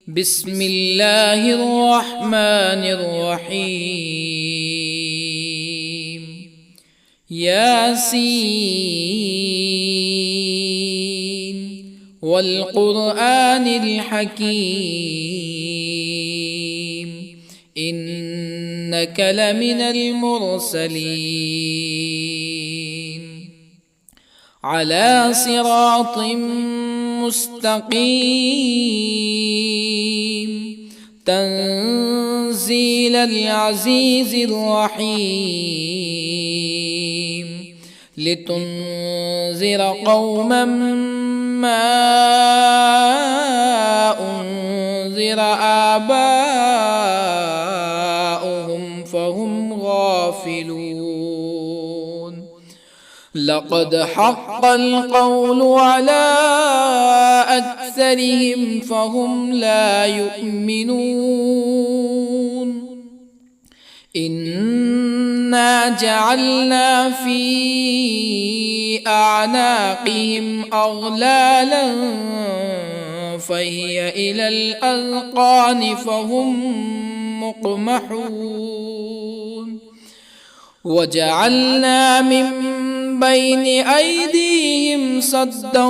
بسم الله الرحمن الرحيم. ياسين والقرآن الحكيم إنك لمن المرسلين على صراط مستقيم تنزيل العزيز الرحيم لتنذر قوما ما أنذر آباؤهم فهم غافلون. لقد حق القول على أكثرهم فهم لا يؤمنون. إنا جعلنا في أعناقهم أغلالا فهي إلى الأذقان فهم مقمحون. وجعلنا من بين أيديهم سدا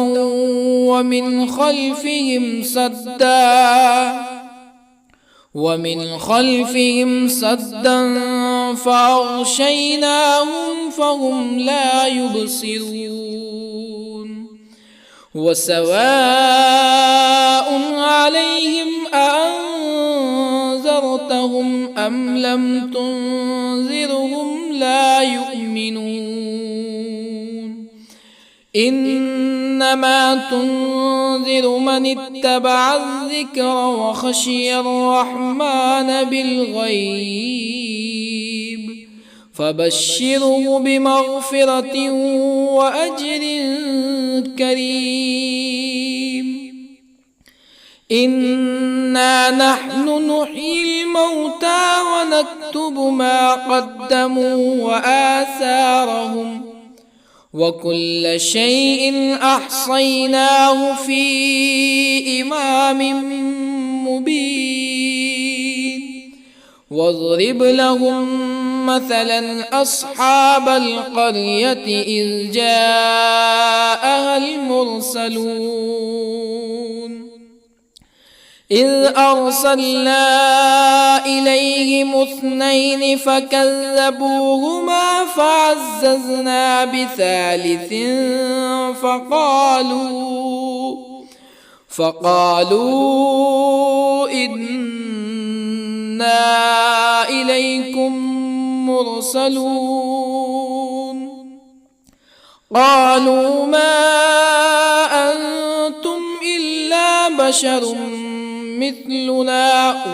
ومن خلفهم سدا فأغشيناهم فهم لا يبصرون. وسواء عليهم أأنذرتهم أم لم تنذرهم لا يؤمنون. إنما تنذر من اتبع الذكر وخشي الرحمن بالغيب فبشره بمغفرة وأجر كريم. إنا نحن نحيي الموتى ونكتب ما قدموا وآثارهم وكل شيء أحصيناه في إمام مبين. واضرب لهم مثلا أصحاب القرية إذ جاءها المرسلون إذ أرسلنا إليهم اثنين فكذبوهما فعززنا بثالث فقالوا إنا إليكم مرسلون. قالوا ما أنتم إلا بشر مثلنا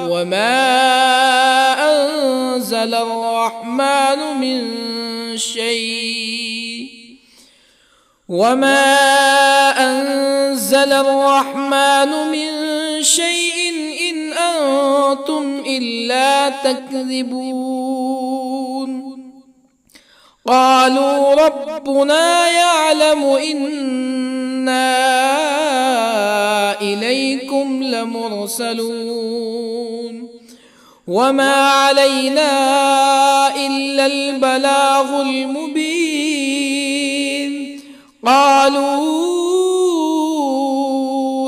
وما أنزل الرحمن من شيء إن أنتم إلا تكذبون. قالوا ربنا يعلم إنا إليكم لمرسلون وما علينا إلا البلاغ المبين. قالوا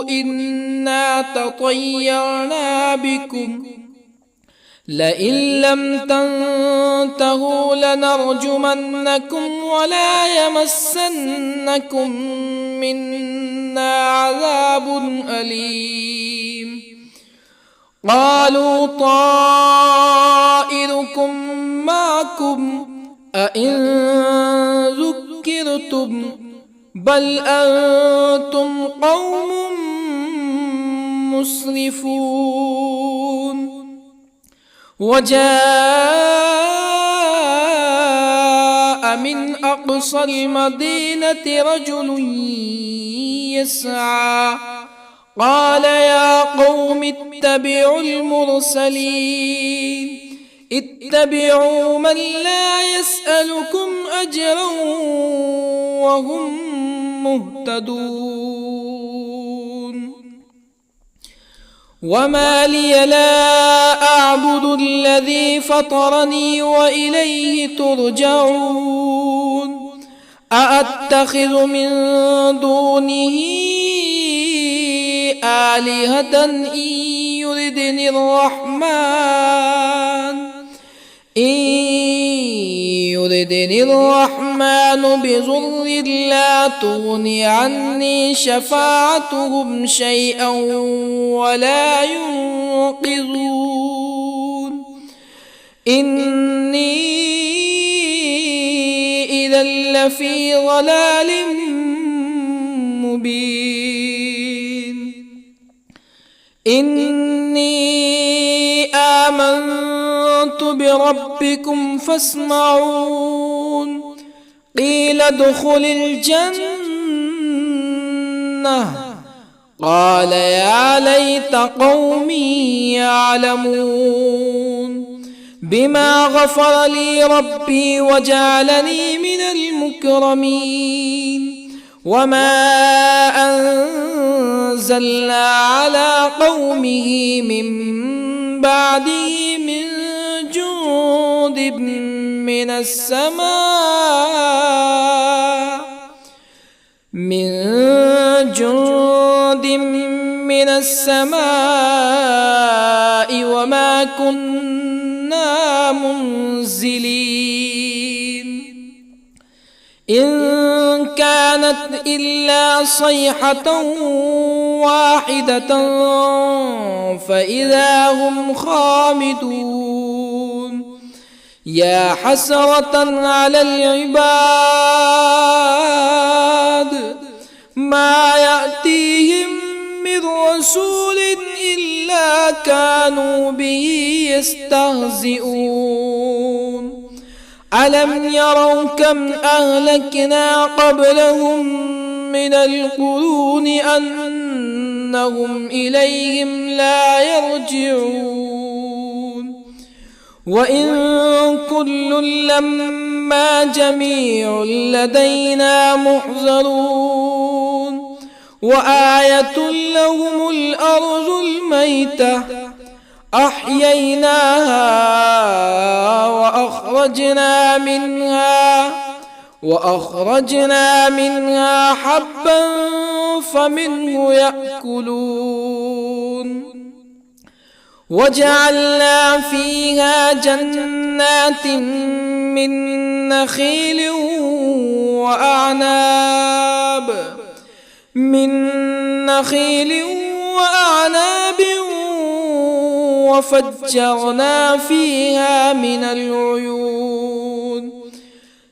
إنا تطيرنا بكم لئن لم تنتهوا لنرجمنكم ولا يمسنكم منا عذاب أليم. قالوا طائركم معكم أئن ذكرتم بل أنتم قوم مسرفون. وجاء من أقصى المدينة رجل يسعى قال يا قوم اتبعوا المرسلين اتبعوا من لا يسألكم أجرا وهم مهتدون. وما لي لا أعبد الذي فطرني وإليه ترجعون أأتخذ من دونه آلهة يردني الرحمن بضر لا تغن عني شفاعتهم شيئا ولا ينقذون إني إذا لفي ضلال مبين إني آمنت بربكم فاسمعون قيل ادخل الجنة قال يا ليت قومي يعلمون بما غفر لي ربي وجعلني من المكرمين وما أنزلنا على قومه من بعده من جند من السماء وما كنا منزلين إن كانت إلا صيحة واحدة فإذا هم خامدون يا حسرة على العباد ما يأتيهم من رسول إلا كانوا به يستهزئون ألم يروا كم أهلكنا قبلهم من القرون أنهم إليهم لا يرجعون وإن كل لما جميع لدينا محضرون وآية لهم الأرض الميتة أحييناها وأخرجنا منها حبا فمنه يأكلون وجعلنا فيها جنات من نخيل وأعناب وفجرنا فيها من العيون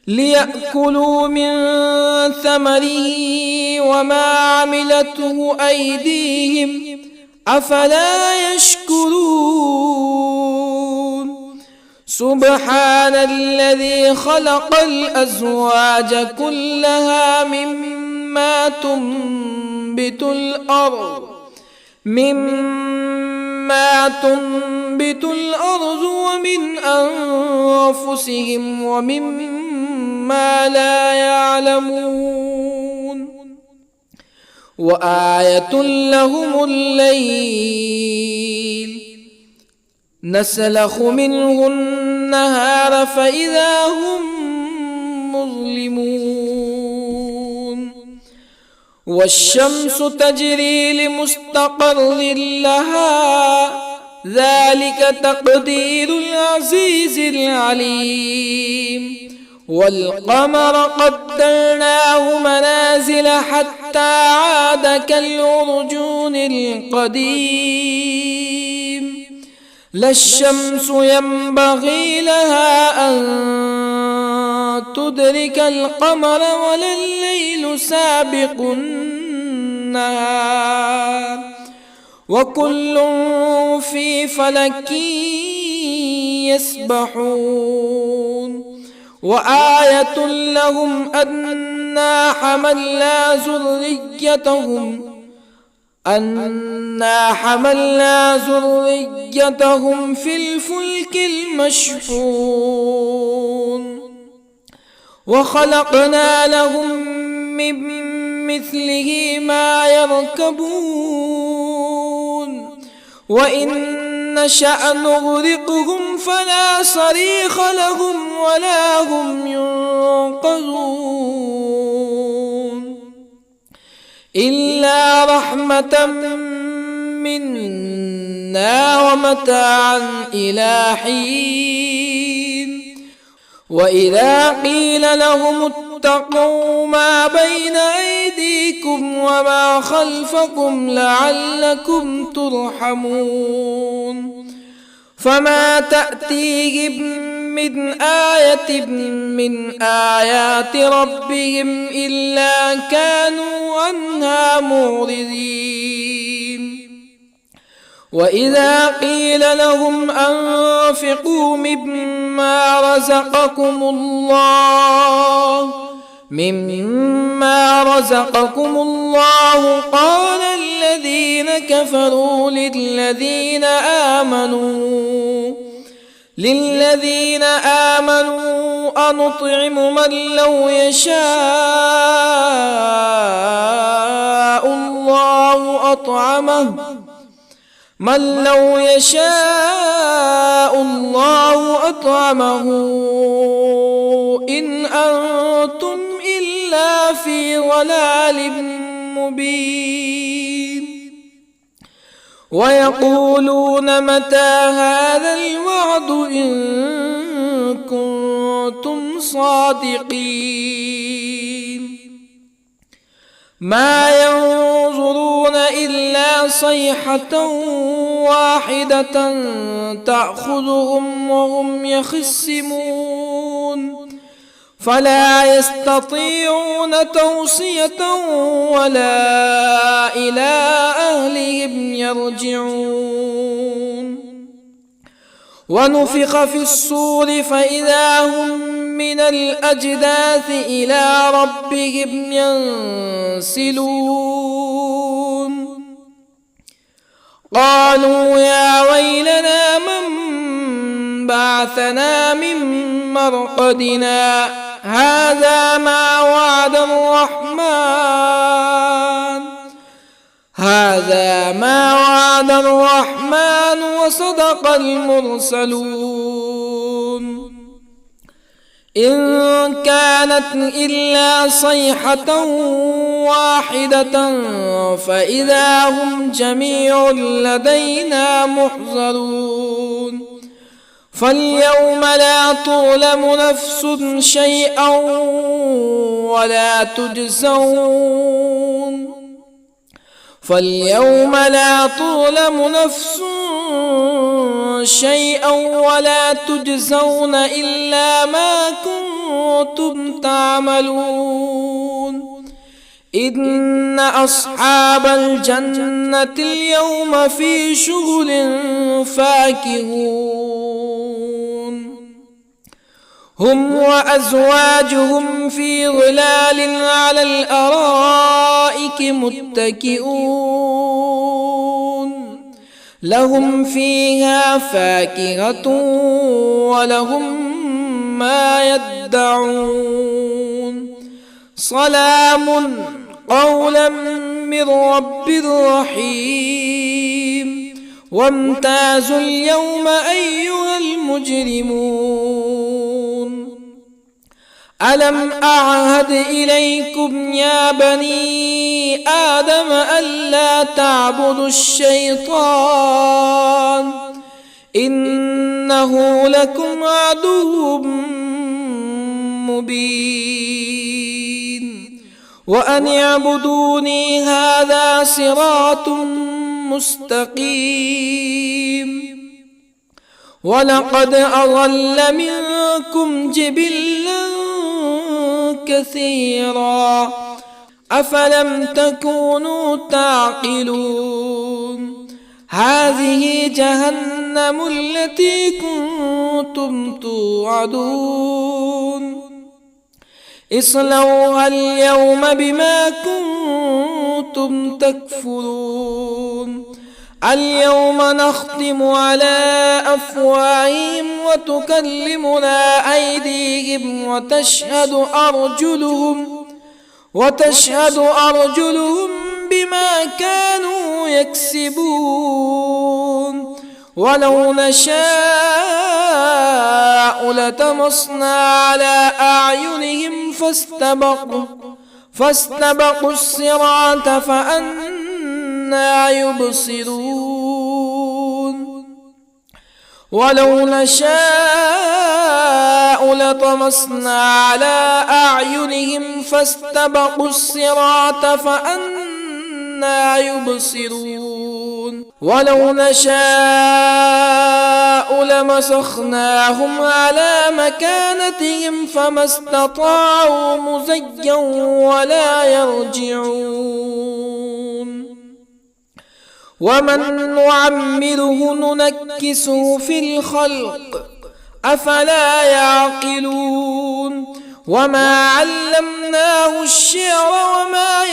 ليأكلوا من ثمره وما عملته أيديهم أفلا يشكرون سبحان الذي خلق الأزواج كلها مما تنبت الأرض ومن أنفسهم ومما لا يعلمون وآية لهم الليل نسلخ منه النهار فإذا هم مظلمون والشمس تجري لمستقر لها ذلك تقدير العزيز العليم والقمر قدرناه منازل حتى عاد كالعرجون القديم لا الشمس ينبغي لها أن تدرك القمر ولا الليل سابق النهار وكل في فلك يسبحون وآية لهم أنا حملنا ذريتهم في الفلك المشحون وخلقنا لهم من مثله ما يركبون وإن نشأ نغرقهم فلا صريخ لهم ولا هم ينقذون إلا رحمة منا ومتاعا إلى حين وإذا قيل لهم اتقوا ما بين أيديكم وما خلفكم لعلكم ترحمون فما تأتيهم من آية من آيات ربهم إلا كانوا عنها معرضين وإذا قيل لهم أنفقوا مما رزقكم الله قال الذين كفروا للذين آمنوا أنطعم من لو يشاء الله أطعمه إن أنتم إلا في ضلال مبين ويقولون متى هذا الوعد إن كنتم صادقين ما ينظرون إلا صيحة واحدة تأخذهم وهم يخصمون فلا يستطيعون توصية ولا إلى أهلهم يرجعون ونفخ في الصور فإذا هم من الأجداث إلى ربهم ينسلون قالوا يا ويلنا من بعثنا من مرقدنا هذا ما وعد الرحمن وصدق المرسلون إن كانت إلا صيحة واحدة فإذا هم جميع لدينا محضرون فاليوم لا تظلم نفس شيئا ولا تجزون إلا ما كنتم تعملون إن أصحاب الجنة اليوم في شغل فاكهون هم وأزواجهم في ظلال على الأرائك متكئون لهم فيها فاكهة ولهم ما يدعون سلام قولا من رب رحيم وامتازوا اليوم أيها المجرمون ألم أعهد إليكم يا بني آدم ألا تعبدوا الشيطان إنه لكم عدو مبين وأن اعبدوني هذا صراط مستقيم ولقد أضل منكم جبلا كثيرا أفلم تكونوا تعقلون هذه جهنم التي كنتم توعدون اصلوها اليوم بما كنتم تكفرون اليوم نختم على أفواههم وتكلمنا أيديهم وتشهد أرجلهم بما كانوا يكسبون ولو نشاء لطمسنا على أعينهم فاستبقوا الصراط فأنى يبصرون ولو نشاء لطمسنا على أعينهم فاستبقوا الصراط فأنى يبصرون ولو نشاء لمسخناهم على مكانتهم فما استطاعوا مزيا ولا يرجعون ومن نعمره ننكسه في الخلق أفلا يعقلون وما علمناه الشعر وما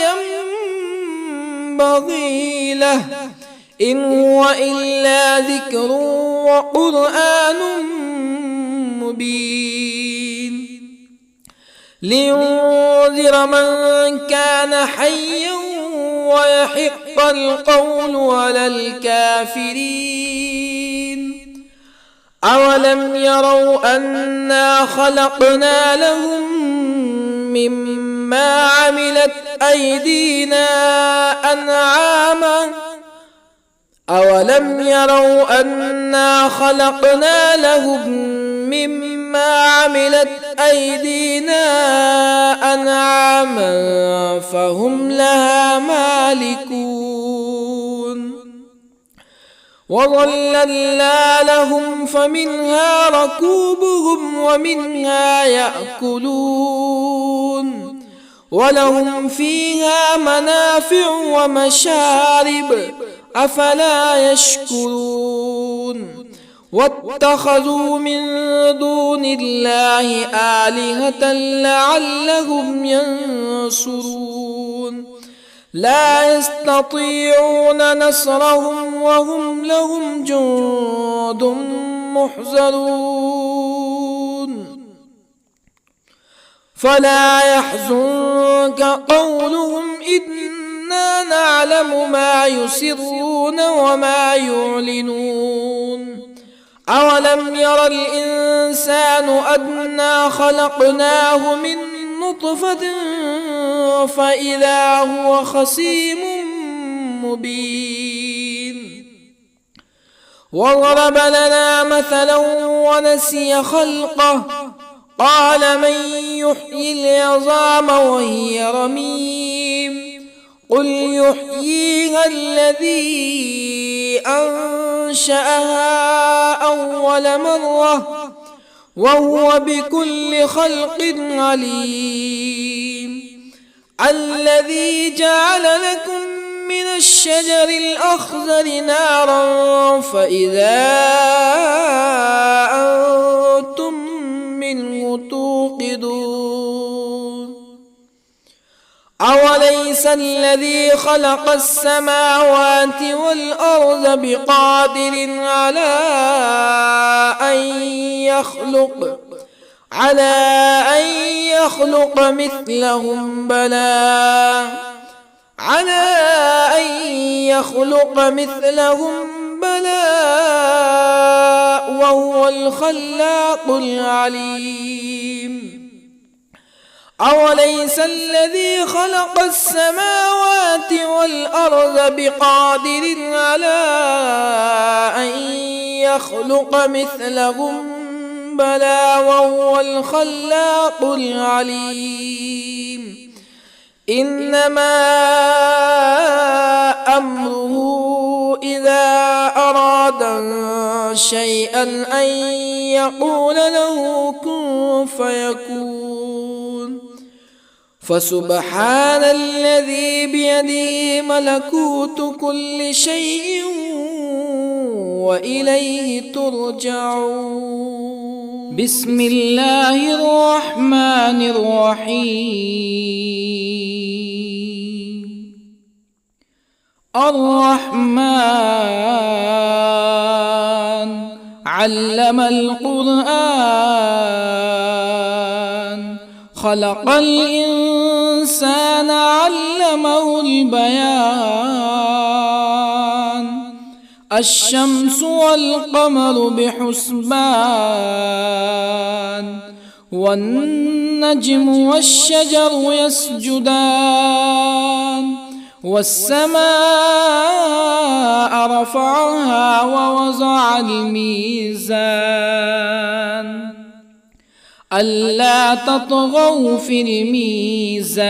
ينبغي له إن هو إلا ذكر وقرآن مبين لينذر من كان حيا ويحق القول على الكافرين أولم يروا أنا خلقنا لهم مما عملت أيدينا أنعاما أولم يروا أنا خلقنا لهم مما عملت أيدينا أنعاما فهم لها مالكون وظللنا لهم فمنها ركوبهم ومنها يأكلون ولهم فيها منافع ومشارب أفلا يشكرون واتخذوا من دون الله آلهة لعلهم ينصرون لا يستطيعون نصرهم وهم لهم جند محضرون فلا يحزنك قولهم إنا نعلم ما يسرون وما يعلنون أولم ير الإنسان أنا خلقناه من نطفة فإذا هو خصيم مبين وضرب لنا مثلا ونسي خلقه قال من يحيي العظام وهي رميم قل يحييها الذي أنشأها أول مرة وهو بكل خلق عليم الذي جعل لكم من الشجر الأخضر نارا فإذا أنتم منه توقدون أوليس الذي خلق السماوات والأرض بقادر على أن يخلق مثلهم بلى وهو الخلاق العليم أوليس الذي خلق السماوات والأرض بقادر على أن يخلق مثلهم بلى وهو الخلاق العليم إنما أمره إذا أراد شيئا أن يقول له كن فيكون فسبحان الذي بيده ملكوت كل شيء وإليه ترجعون بسم الله الرحمن الرحيم الرحمن علم القرآن خلق الإنسان علمه البيان الشمس والقمر بحسبان والنجم والشجر يسجدان والسماء رفعها ووضع الميزان ألا تطغوا في الميزان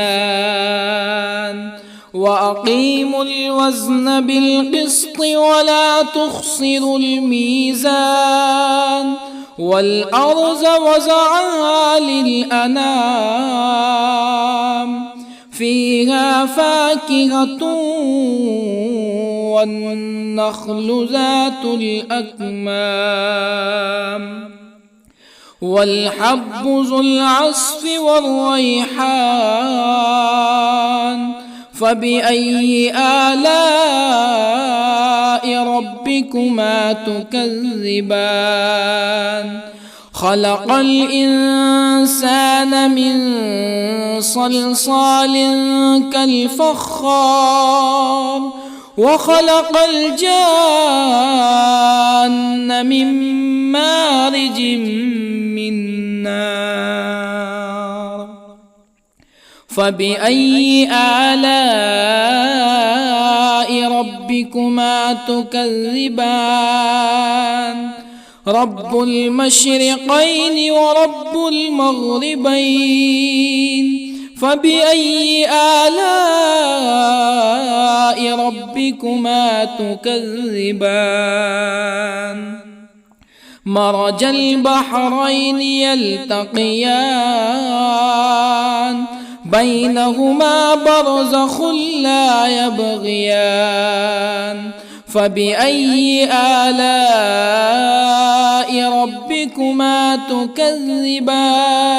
وأقيموا الوزن بالقسط ولا تخسروا الميزان والأرض وضعها للأنام فيها فاكهة والنخل ذات الأكمام والحب ذو العصف والريحان فبأي آلاء ربكما تكذبان خلق الإنسان من صلصال كالفخار وخلق الجان من مارج من نار فبأي آلاء ربكما تكذبان رب المشرقين ورب المغربين فبأي آلاء ربكما تكذبان مرج البحرين يلتقيان بينهما برزخ لا يبغيان فبأي آلاء ربكما تكذبان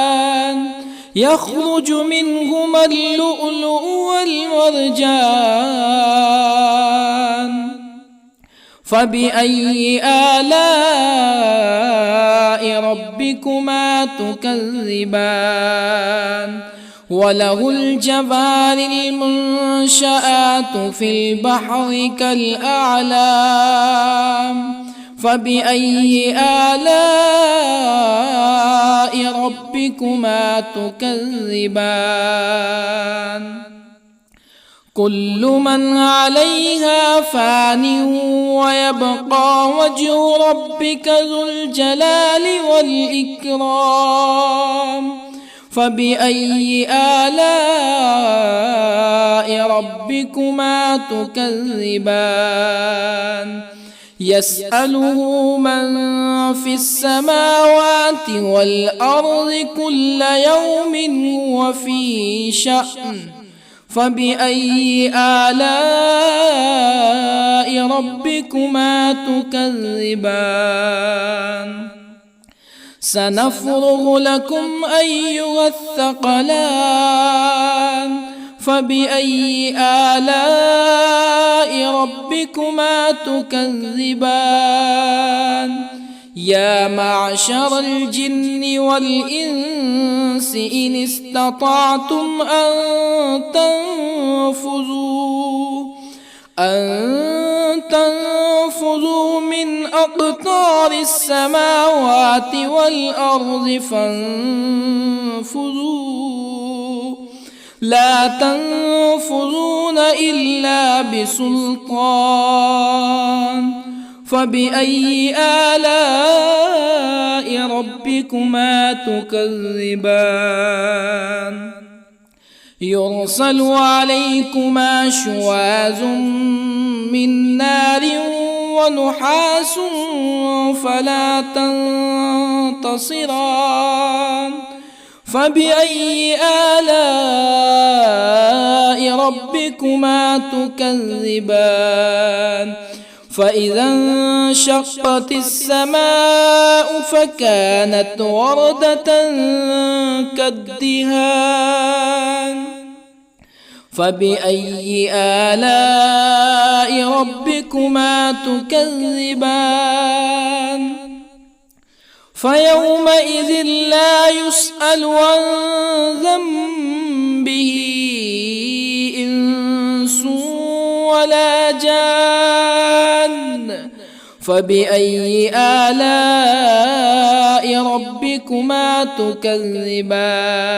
يخرج منهما اللؤلؤ والمرجان فبأي آلاء ربكما تكذبان وله الجوار المنشآت في البحر كالأعلام فبأي آلاء ربكما تكذبان كل من عليها فان ويبقى وجه ربك ذو الجلال والإكرام فبأي آلاء ربكما تكذبان يسأله من في السماوات والأرض كل يوم هو في شأن فبأي آلاء ربكما تكذبان سنفرغ لكم أيها الثقلان فبأي آلاء ربكما تكذبان يا معشر الجن والإنس إن استطعتم أن تنفذوا من أقطار السماوات والأرض فانفذوا لا تنفذون إلا بسلطان فبأي آلاء ربكما تكذبان يرسل عليكما شواظ من نار ونحاس فلا تنتصران فبأي آلاء ربكما تكذبان فإذا انشقت السماء فكانت وردة كالدهان فبأي آلاء ربكما تكذبان فيومئذ لا يسأل عن ذنبه إنس ولا جان. فبأي آلاء ربكما تكذبان؟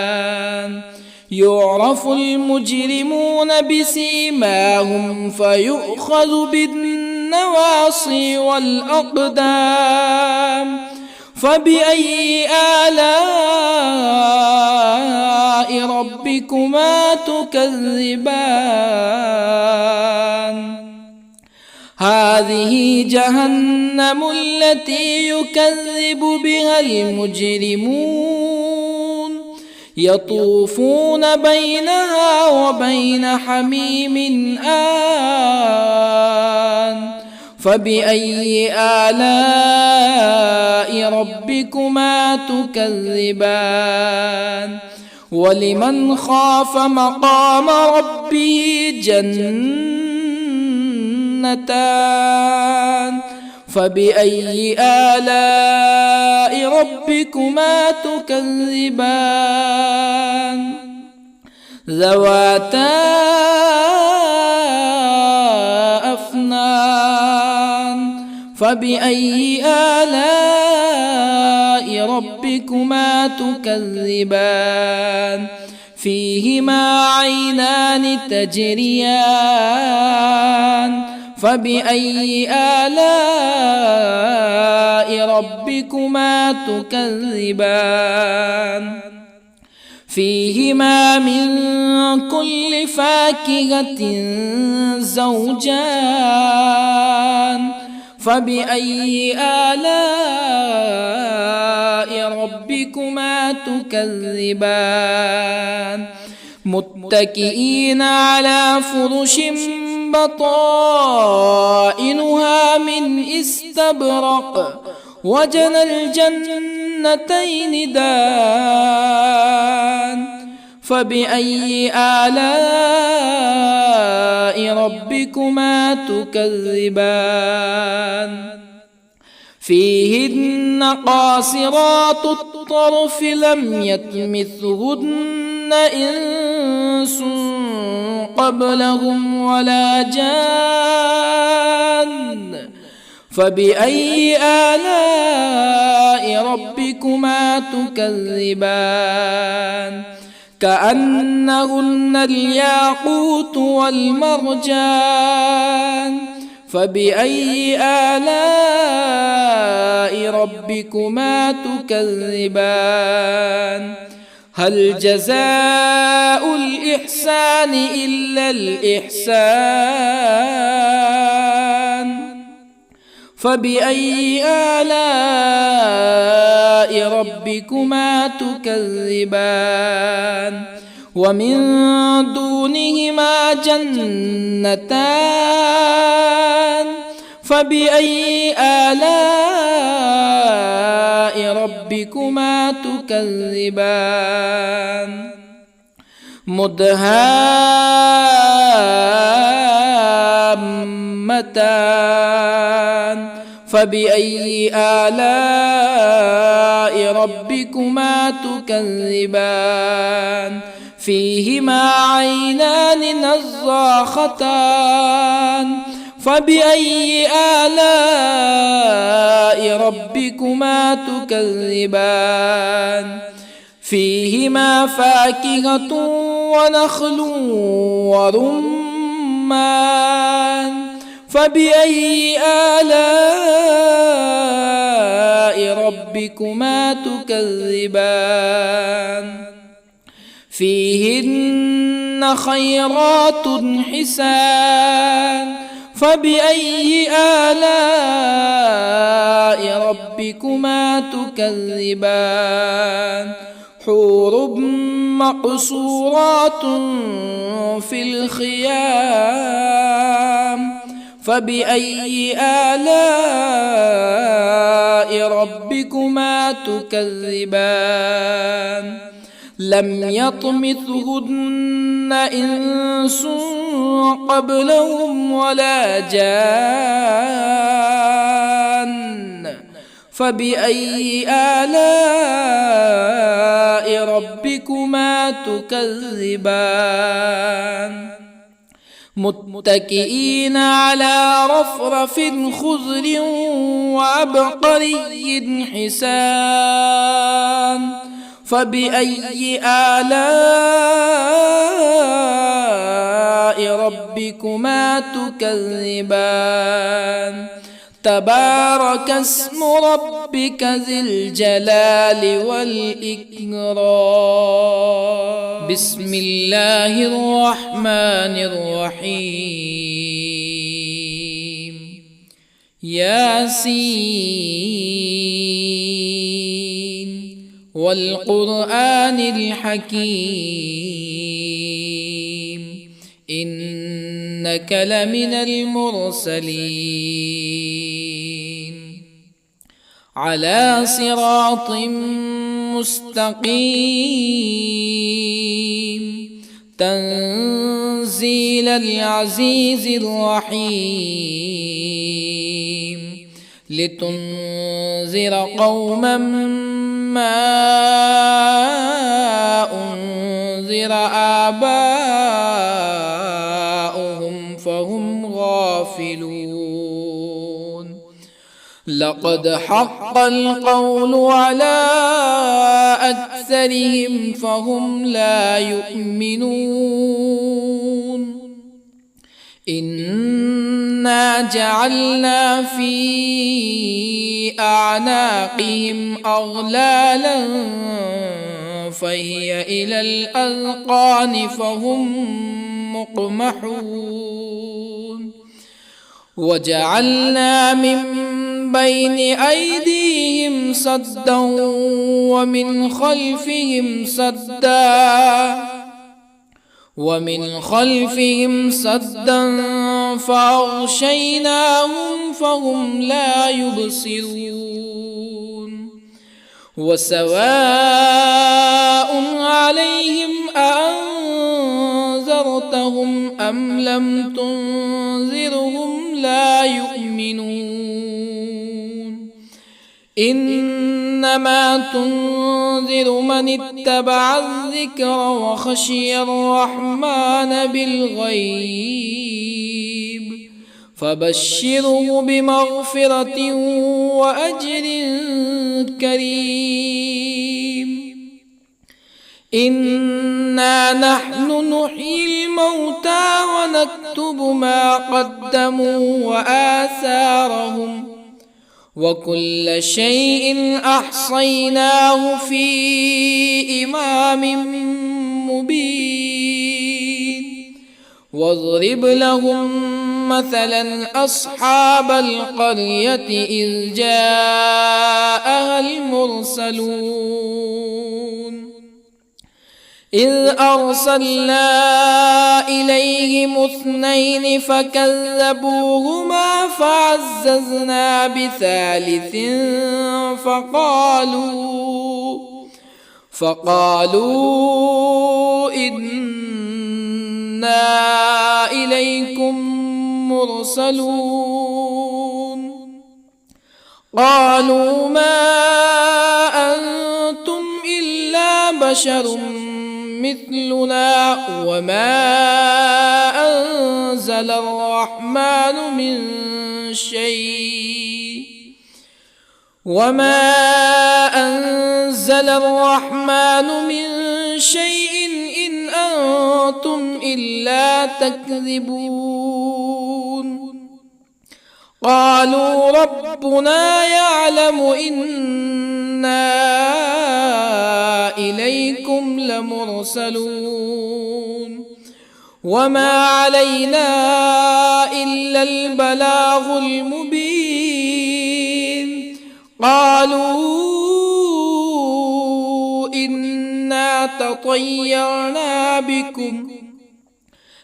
يعرف المجرمون بسيماهم فيؤخذ بالنواصي والأقدام. فبأي آلاء ربكما تكذبان؟ هذه جهنم التي يكذب بها المجرمون، يطوفون بينها وبين حميم آن. فبأي آلاء ربكما تكذبان؟ ولمن خاف مقام ربه جنتان. فبأي آلاء ربكما تكذبان؟ ذواتا أفنان. فبأي آلاء ربكما تكذبان؟ فيهما عينان تجريان. فبأي آلاء ربكما تكذبان؟ فيهما من كل فاكهة زوجان. فبأي آلاء ربكما تكذبان؟ متكئين على فرش بطائنها من استبرق وجنى الجنتين دان. فبأي آلاء ربكما تكذبان؟ فيهن قاصرات الطرف لم يطمثهن إنس قبلهم ولا جان. فبأي آلاء ربكما تكذبان؟ كأنهن الياقوت والمرجان. فبأي آلاء ربكما تكذبان؟ هل جزاء الإحسان إلا الإحسان؟ فبأي آلاء ربكما تكذبان؟ ومن دونهما جنتان. فبأي آلاء ربكما تكذبان؟ مدهامتان. فبأي آلاء ربكما تكذبان؟ فيهما عينان نضاختان. فبأي آلاء ربكما تكذبان؟ فيهما فاكهة ونخل ورمان. فبأي آلاء ربكما تكذبان؟ فيهن خيرات حسان. فبأي آلاء ربكما تكذبان؟ حور مقصورات في الخيام. فبأي آلاء ربكما تكذبان؟ لم يطمثهن إنس قبلهم ولا جان. فبأي آلاء ربكما تكذبان متكئين على رفرف خضر وعبقري حسان فبأي آلاء ربكما تكذبان تبارك اسم ربك ذي الجلال والإكرام بسم الله الرحمن الرحيم ياسين والقرآن الحكيم إنك لمن المرسلين على صراط مستقيم تنزيل العزيز الرحيم لتنذر قوما ما أنذر آباؤهم فهم غافلون لقد حق القول على أكثرهم فهم لا يؤمنون إنا جعلنا في أعناقهم أغلالا فهي إلى الأذقان فهم مقمحون وجعلنا من بين أيديهم سدا ومن خلفهم سدا فأغشيناهم فهم لا يبصرون وسواء عليهم أأنذرتهم أم لم تنذرهم لا يؤمنون إنما تنذر من اتبع الذكر وخشي الرحمن بالغيب فبشره بمغفرة وأجر كريم إنا نحن نحيي الموتى ونكتب ما قدموا وآثارهم وكل شيء أحصيناه في إمام مبين واضرب لهم مثلا أصحاب القرية إذ جاءها المرسلون إذ أرسلنا إليهم اثنين فكذبوهما فعززنا بثالث فقالوا إنا إليكم مرسلون قالوا ما أنتم إلا بشر مثلنا وما أنزل الرحمن من شيء إن أنتم إلا تكذبون قالوا ربنا يعلم إنا إليكم لمرسلون وما علينا إلا البلاغ المبين قالوا إنا تطيرنا بكم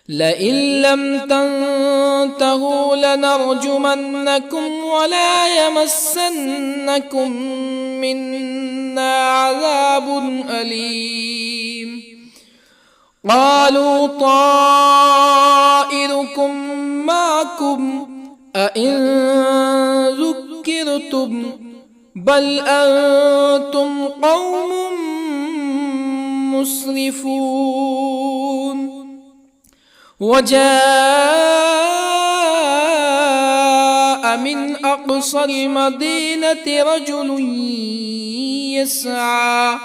لئن لم تنتهوا لنرجمنكم ولا يمسنكم منا عذاب أليم قالوا طائركم معكم أئن ذكرتم بل أنتم قوم مسرفون. وجاء من أقصى المدينة رجل يسعى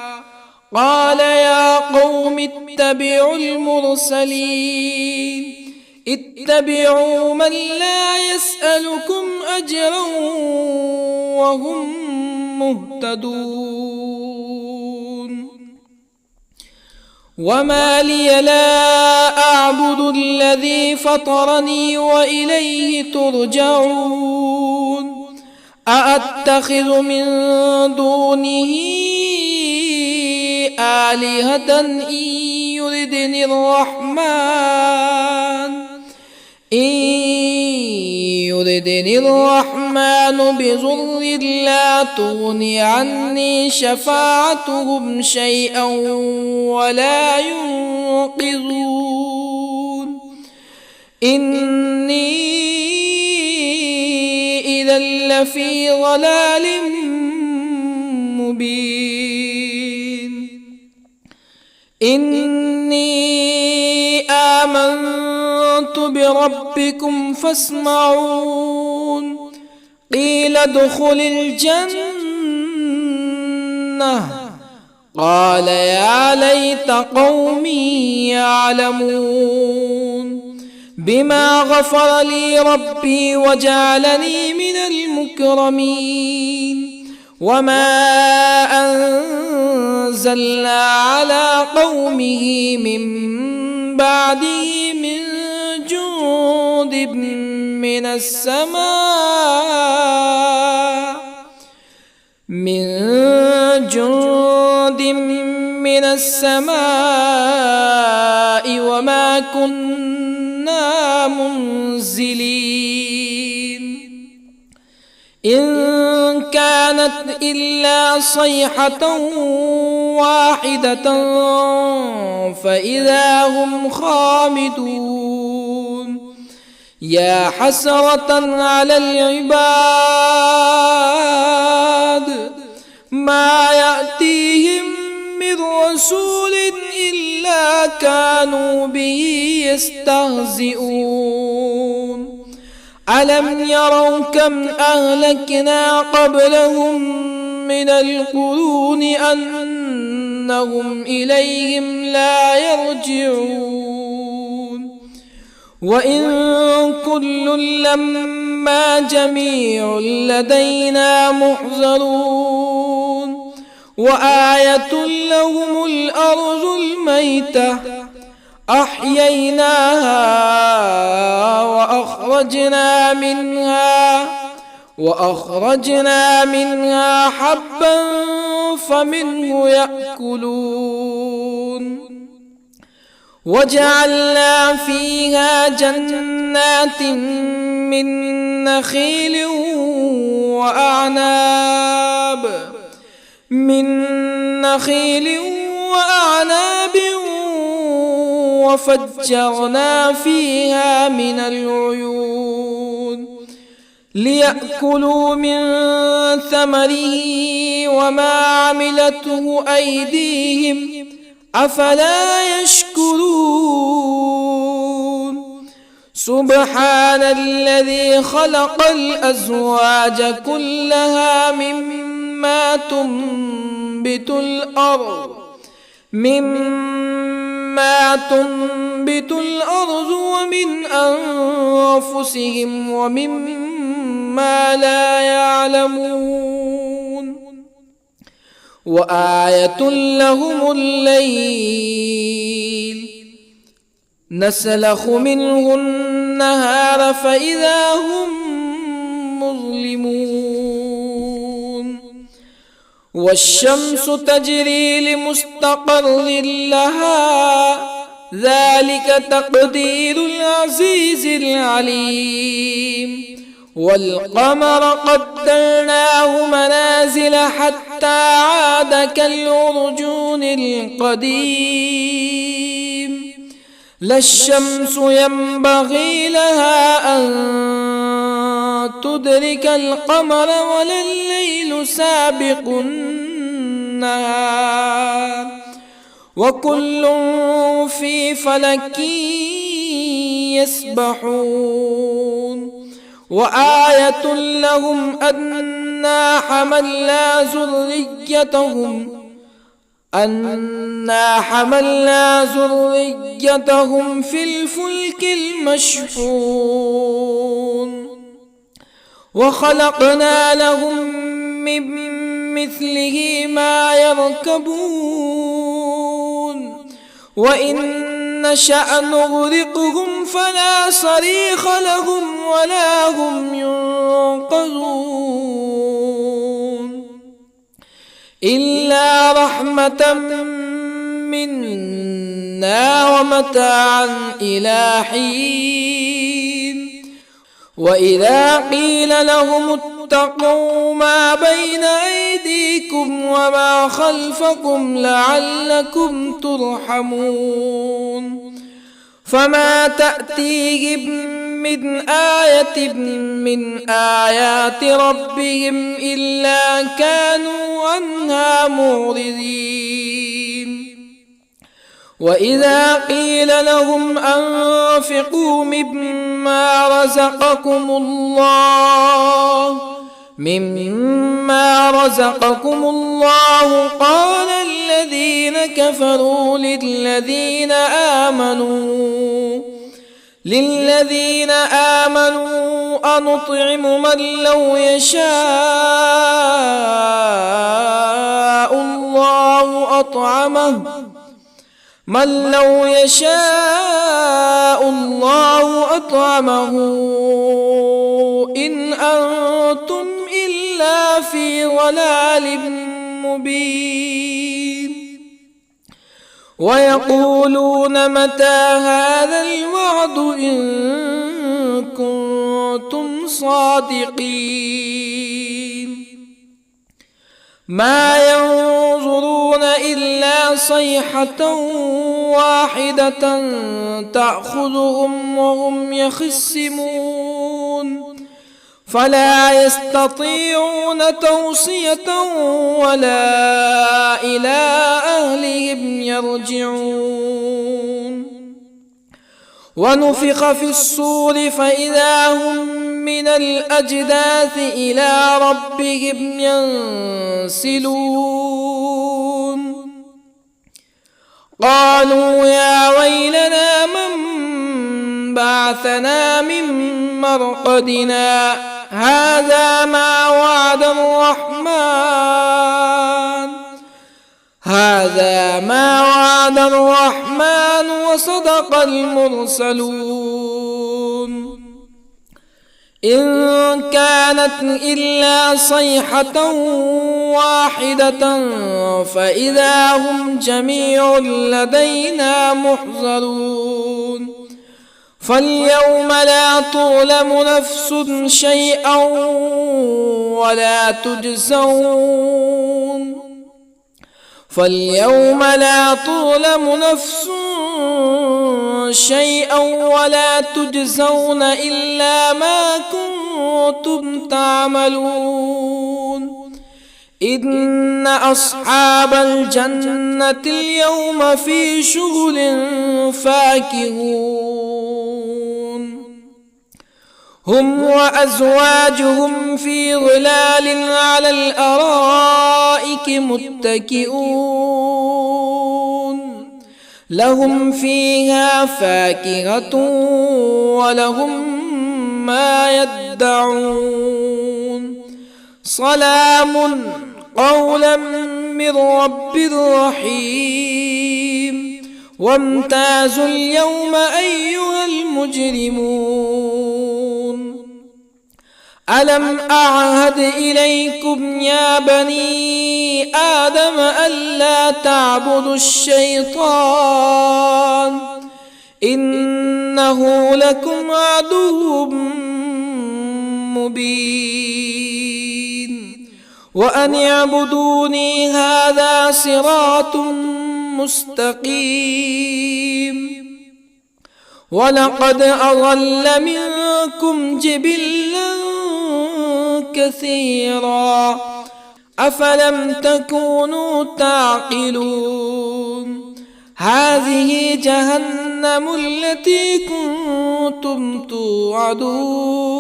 قال يا قوم اتبعوا المرسلين اتبعوا من لا يسألكم أجرا وهم مهتدون. وما لي لا أعبد الذي فطرني وإليه ترجعون. أأتخذ من دونه آلهة إن يردني الرحمن بضر لا تغني عني شفاعتهم شيئا ولا ينقذون. إني إذا لفي ضلال مبين. إني آمنت بربكم فاسمعون. قيل ادخل الجنة قال يا ليت قومي يعلمون. بما غفر لي ربي وجعلني من المكرمين. وما أنزلنا على قومه من بعده من جند من السماء وما كنا منزلين. إن كانت إلا صيحة واحدة فإذا هم خامدون. يا حسرة على العباد ما يأتيهم من رسول إلا كانوا به يستهزئون. ألم يروا كم أهلكنا قبلهم من القرون أنهم إليهم لا يرجعون. وإن كل لما جميع لدينا محضرون. وآية لهم الأرض الميتة أحييناها وأخرجنا منها حبا فمنه يأكلون. وجعلنا فيها جنات من نخيل وأعناب وفجرنا فيها من العيون ليأكلوا من ثمره وما عملته أيديهم أفلا يشكرون. سبحان الذي خلق الأزواج كلها مما تنبت الأرض ومن أنفسهم ومما لا يعلمون. وآية لهم الليل نسلخ منه النهار فإذا هم مظلمون. والشمس تجري لمستقر لها ذلك تقدير العزيز العليم. والقمر قدرناه منازل حتى عاد كالعرجون القديم. لا الشمس ينبغي لها أن تدرك القمر ولا الليل سابق النهار وكل في فلك يسبحون وآية لهم أنا حملنا ذريتهم في الفلك المشحون وخلقنا لهم من مثله ما يركبون وإن نشأ نغرقهم فلا صريخ لهم ولا هم ينقذون إلا رحمة منا ومتاعا إلى حين وإذا قيل لهم اتقوا ما بين أيديكم وما خلفكم لعلكم ترحمون فما تأتيهم من آية من آيات ربهم إلا كانوا عنها معرضين وإذا قيل لهم أنفقوا مما رزقكم الله قال الذين كفروا للذين آمنوا أنطعم من لو يشاء الله أطعمه إن أنتم إلا في ضلال مبين ويقولون متى هذا الوعد إن كنتم صادقين ما ينظرون إلا صيحة واحدة تأخذهم وهم يخصمون فلا يستطيعون توصية ولا إلى أهلهم يرجعون ونفخ في الصور فإذا هم من الأجداث إلى ربهم ينسلون قالوا يا ويلنا من بعثنا من مرقدنا هذا ما وعد الرحمن وصدق المرسلون إن كانت إلا صيحة واحدة فإذا هم جميع لدينا محضرون فاليوم لا تظلم نفس شيئا ولا تجزون إلا ما كنتم تعملون إن أصحاب الجنة اليوم في شغل فاكهون هم وأزواجهم في ظلال على الأرائك متكئون لهم فيها فاكهة ولهم ما يدعون سلام قولا من رب رحيم وامتازوا اليوم أيها المجرمون ألم أعهد إليكم يا بني آدم ألا تعبدوا الشيطان إنه لكم عدو مبين وأن اعبدوني هذا صراط مستقيم ولقد أضل منكم جبلا كثيرا أفلم تكونوا تعقلون هذه جهنم التي كنتم توعدون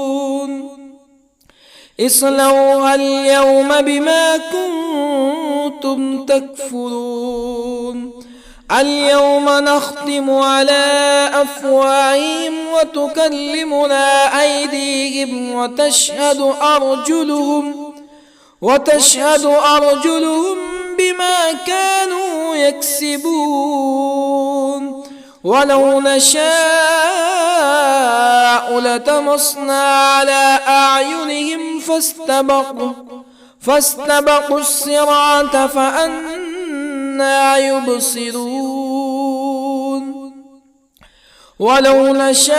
اصلوها اليوم بما كنتم تكفرون اليوم نختم على أفواههم وتكلمنا أيديهم وتشهد أرجلهم بما كانوا يكسبون ولو نشاء لطمسنا على أعينهم فاستبقوا الصراط فأنى يبصرون ولو نشاء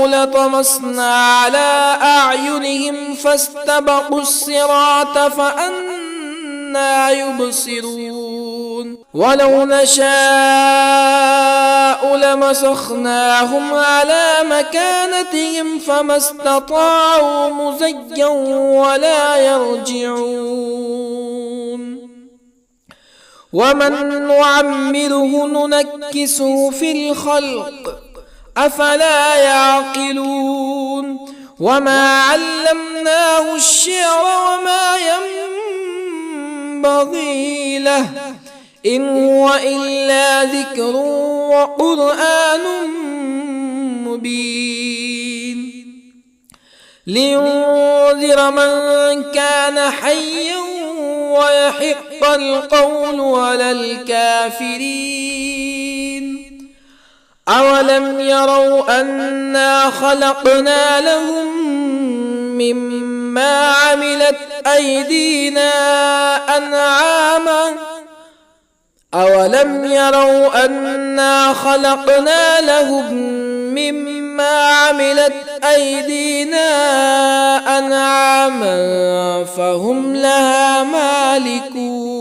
لطمسنا على أعينهم فاستبقوا الصراط فأنى يبصرون ولو نشاء لمسخناهم على مكانتهم فما استطاعوا مزيا ولا يرجعون ومن نعمره ننكسه في الخلق أفلا يعقلون وما علمناه الشعر وما ينبغي له إن هو إلا ذكر وقرآن مبين لينذر من كان حيا ويحق القول على الكافرين أولم يروا أنا خلقنا لهم مما عملت أيدينا أنعاما أولم يروا أنا خلقنا لهم مما عملت أيدينا أنعاما فهم لها مالكون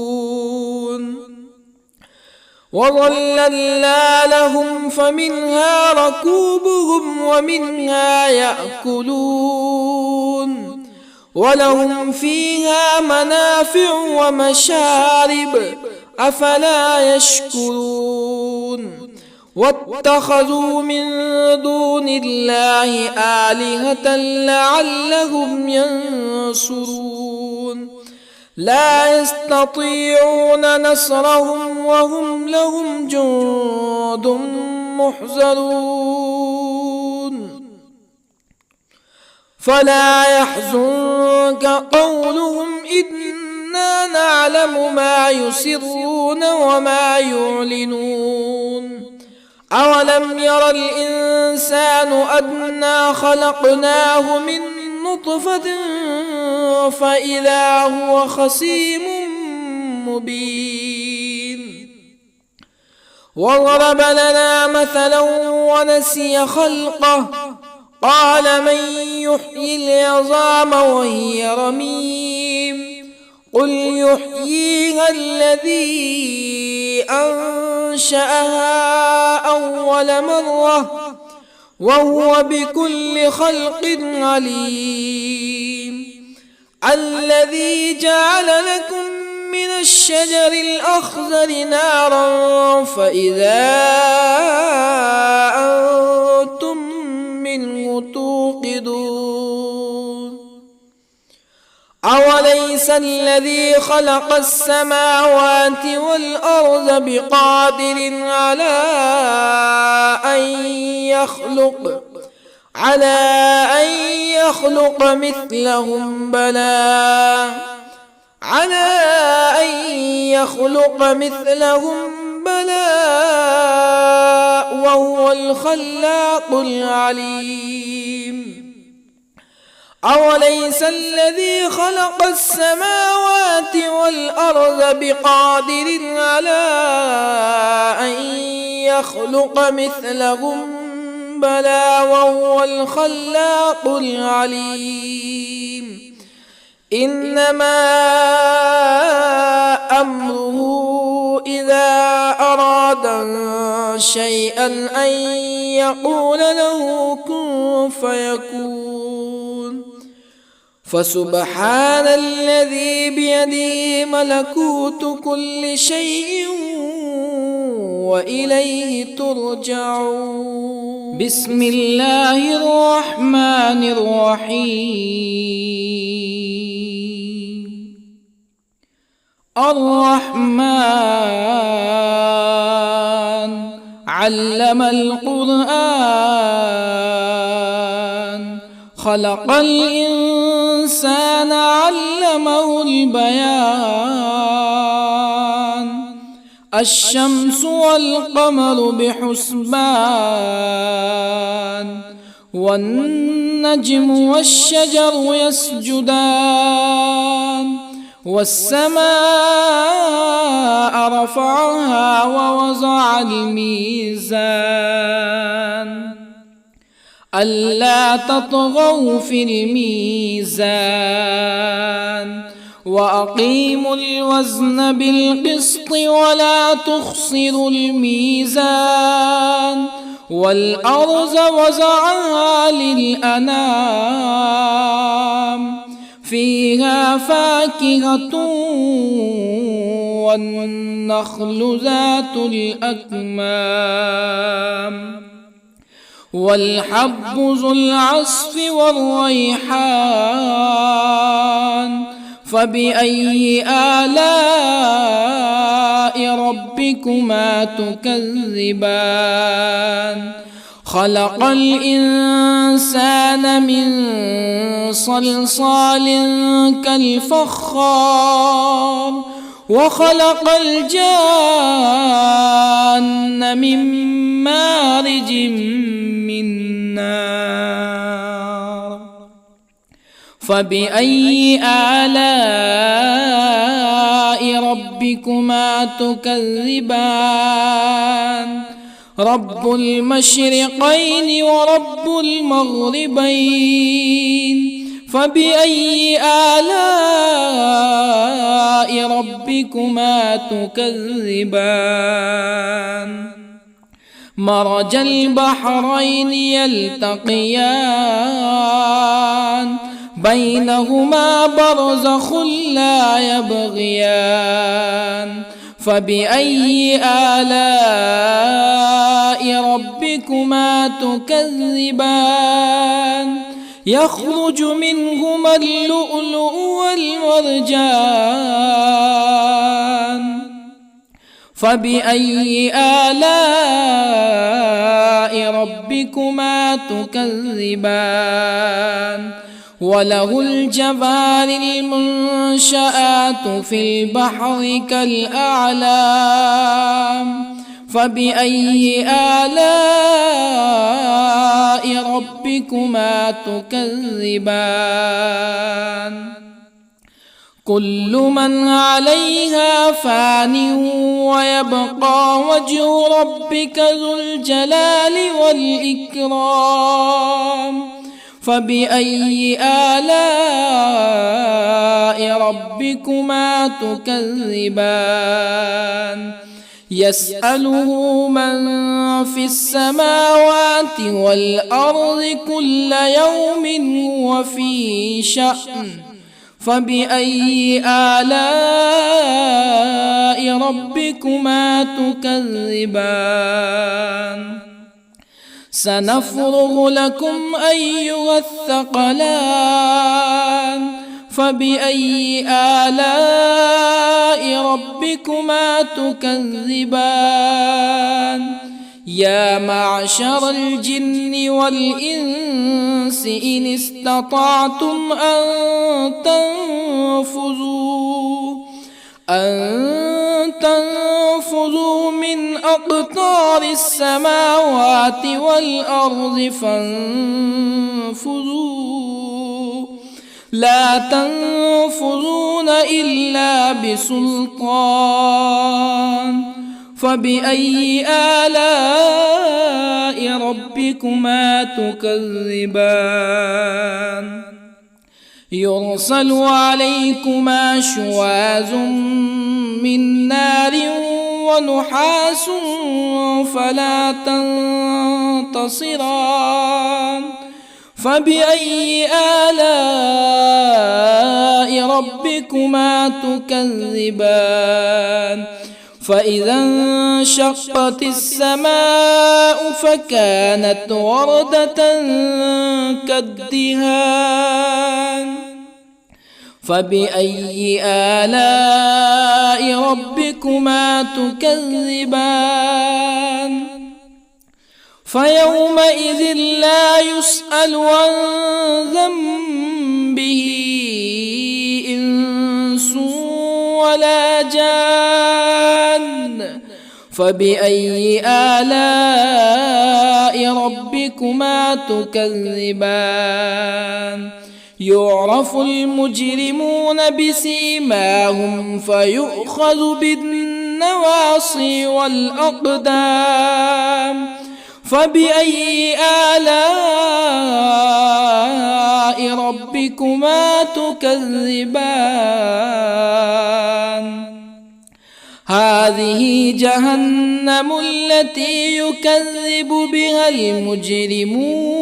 وظللنا لهم فمنها ركوبهم ومنها يأكلون ولهم فيها منافع ومشارب أفلا يشكرون واتخذوا من دون الله آلهة لعلهم ينصرون لا يستطيعون نصرهم وهم لهم جند محضرون فلا يحزنك قولهم إنا نعلم ما يسرون وما يعلنون أولم ير الإنسان أنا خلقناه من نطفة فإذا هو خصيم مبين وضرب لنا مثلا ونسي خلقه قال من يحيي العظام وهي رميم قل يحييها الذي أنشأها أول مرة وهو بكل خلق عليم الذي جعل لكم من الشجر الأخضر نارا فإذا أنتم منه توقدون أوليس الذي خلق السماوات والأرض بقادر على أن يخلق مثلهم بلى وهو الخلاق العليم أوليس الذي خلق السماوات والأرض بقادر على أن يخلق مثلهم بلى وهو الخلاق العليم إنما أمره إذا أراد شيئا أن يقول له كن فيكون فسبحان الذي بيده ملكوت كل شيء وإليه ترجعون. بسم الله الرحمن الرحيم. الرحمن علم القرآن، خلق الإنسان علمه البيان. الشمس والقمر بحسبان، والنجم والشجر يسجدان. والسماء رفعها ووضع الميزان، ألا تطغوا في الميزان. وأقيموا الوزن بالقسط ولا تخسروا الميزان. والأرض وضعها للأنام، فيها فاكهة والنخل ذات الأكمام، والحب ذو العصف والريحان. فبأي آلاء ربكما تكذبان؟ خلق الإنسان من صلصال كالفخار، وخلق الجان من مارج من نار. فبأي آلاء ربكما تكذبان؟ رب المشرقين ورب المغربين. فبأي آلاء ربكما تكذبان؟ مرج البحرين يلتقيان، بينهما برزخ لا يبغيان. فبأي آلاء ربكما تكذبان؟ يخرج منهما اللؤلؤ والمرجان. فبأي آلاء ربكما تكذبان؟ وله الجوار المنشآت في البحر كالأعلام. فبأي آلاء ربكما تكذبان؟ كل من عليها فان، ويبقى وجه ربك ذو الجلال والإكرام. فبأي آلاء ربكما تكذبان؟ يسأله من في السماوات والأرض كل يوم هو في شأن. فبأي آلاء ربكما تكذبان؟ سنفرغ لكم أيها الثقلان. فبأي آلاء ربكما تكذبان؟ يا معشر الجن والإنس إن استطعتم أن تنفذوا من أقطار السماوات والأرض فانفذوا، لا تنفذون إلا بسلطان. فبأي آلاء ربكما تكذبان؟ يرسل عليكما شواظ من نار ونحاس فلا تنتصران. فبأي آلاء ربكما تكذبان فإذا انشقت السماء فكانت وردة كالدهان فبأي آلاء ربكما تكذبان فيومئذ لا يسأل عن ذنبه إنس ولا جان فبأي آلاء ربكما تكذبان يعرف المجرمون بسيماهم فيؤخذ بالنواصي والأقدام فبأي آلاء ربكما تكذبان هذه جهنم التي يكذب بها المجرمون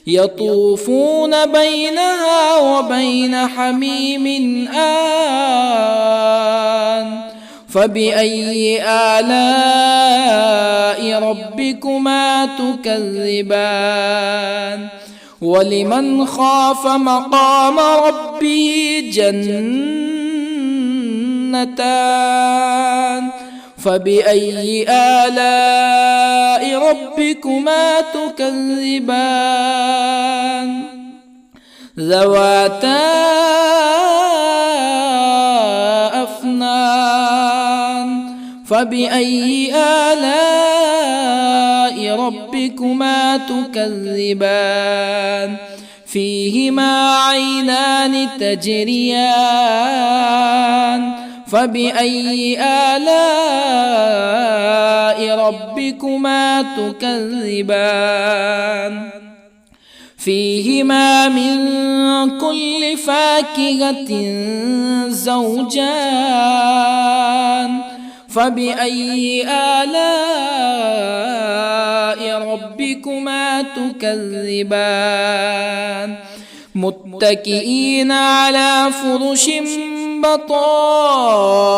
يطوفون بينها وبين حميم آن فبأي آلاء ربكما تكذبان ولمن خاف مقام ربه جنتان فبأي آلاء ربكما تكذبان ذواتا أفنان فبأي آلاء ربكما تكذبان فيهما عينان تجريان فبأي آلاء ربكما تكذبان فيهما من كل فاكهة زوجان فبأي آلاء ربكما تكذبان متكئين على فرش بطائنها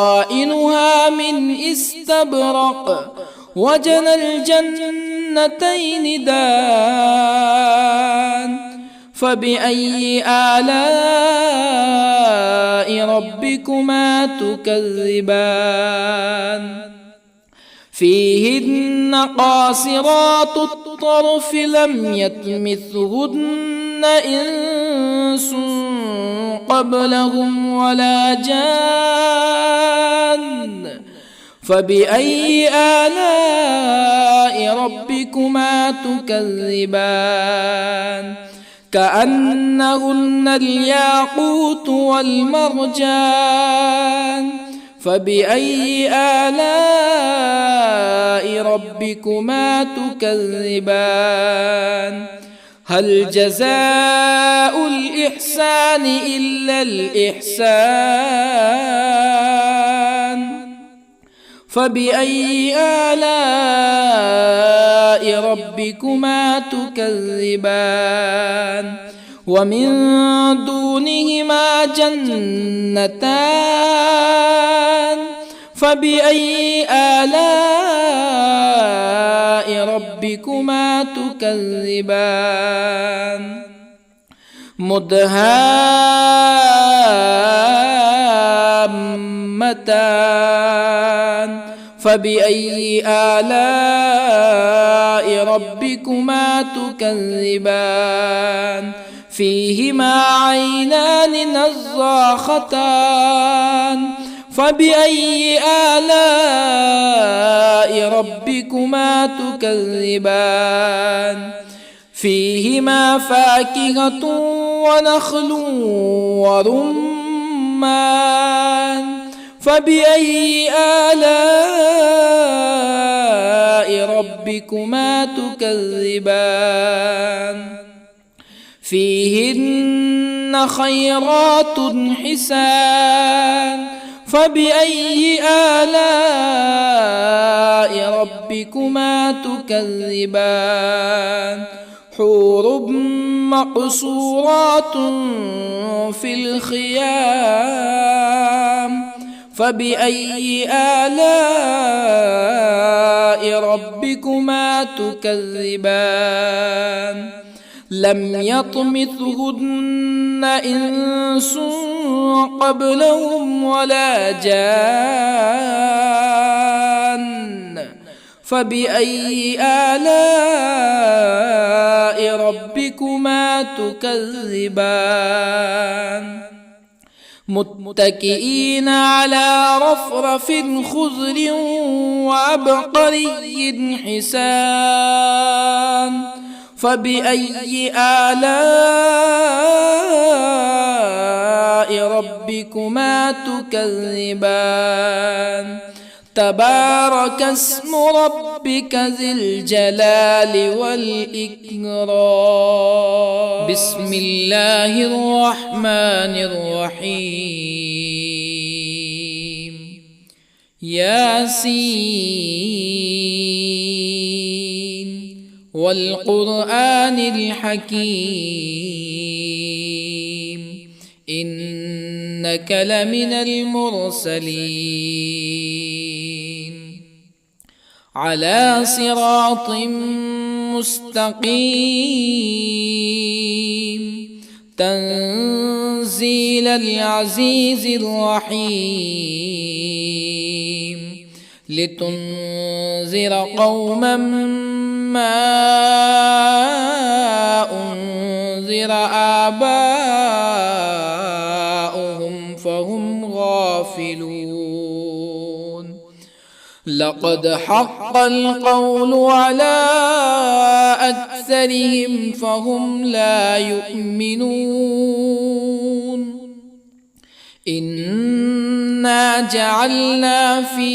من استبرق وجنى الجنتين دان فبأي آلاء ربكما تكذبان فيهن قاصرات الطرف لم يطمثهن إنس قبلهم ولا جان فبأي آلاء ربكما تكذبان كأنهن الياقوت والمرجان فبأي آلاء ربكما تكذبان هل جزاء الإحسان إلا الإحسان فبأي آلاء ربكما تكذبان ومن دونهما جنتان فبأي آلاء ربكما تكذبان مدهامتان فبأي آلاء ربكما تكذبان فيهما عينان نضاختان فبأي آلاء ربكما تكذبان فيهما فاكهة ونخل ورمان فبأي آلاء ربكما تكذبان فيهن خيرات حسان فبأي آلاء ربكما تكذبان حور مقصورات في الخيام فبأي آلاء ربكما تكذبان لم يطمثهن إنس قبلهم ولا جان فبأي آلاء ربكما تكذبان متكئين على رفرف خضر وعبقري حسان فبأي آلاء ربكما تكذبان تبارك اسم ربك ذي الجلال والإكرام بسم الله الرحمن الرحيم ياسين والقرآن الحكيم إنك لمن المرسلين على صراط مستقيم تنزيل العزيز الرحيم لتنذر قوما ما أنذر آباؤهم فهم غافلون لقد حق القول على أكثرهم فهم لا يؤمنون إنا جعلنا في